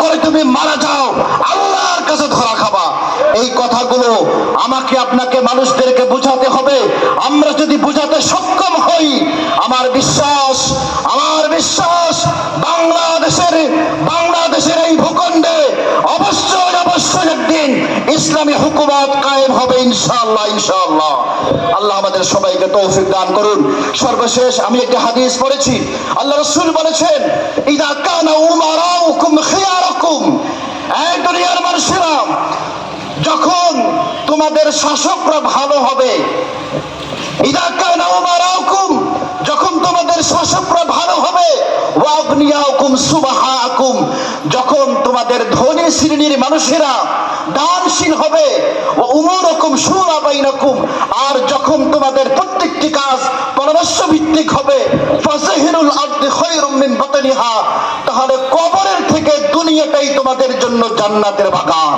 করে তুমি মারা যাও, আল্লাহর কাছে ধরা খাবা। এই কথাগুলো আমাকে আপনাকে মানুষদেরকে বোঝাতে হবে। আমরা যদি বোঝাতে সক্ষম হই, আমার বিশ্বাস বাংলাদেশের এই ভূখণ্ডে অবশ্যই একদিন ইসলামী হুকুমত কায়েম হবে ইনশাআল্লাহ। আল্লাহ আমাদের সবাইকে তৌফিক দান করুন। সর্বশেষ আমি একটি হাদিস পড়েছি, আল্লাহ রাসূল বলেছেন, ইযা কানা উমারাউকুম খিয়ারাকুম, এই দুনিয়ার মানুষেরা, যখন তোমাদের শাসকরা ভালো হবে, ইযা কানা উমারাউকুম, যখন তোমাদের শাসকরা ভালো হবে, ওয়া আগনিয়াকুম সুবাহাকুম, যখন তোমাদের ধনী শ্রেণীর মানুষেরা দানশীল হবে, ওয়া উমুরুকুম শুরা বাইনাকুম, আর যখন তোমাদের প্রত্যেকটি কাজ পরামর্শ ভিত্তিক হবে, ফাযহিরুল আরদি খায়রুম মিন বাতনিহা, তাহলে কবরের থেকে দুনিয়াটাই তোমাদের জন্য জান্নাতের বাগান।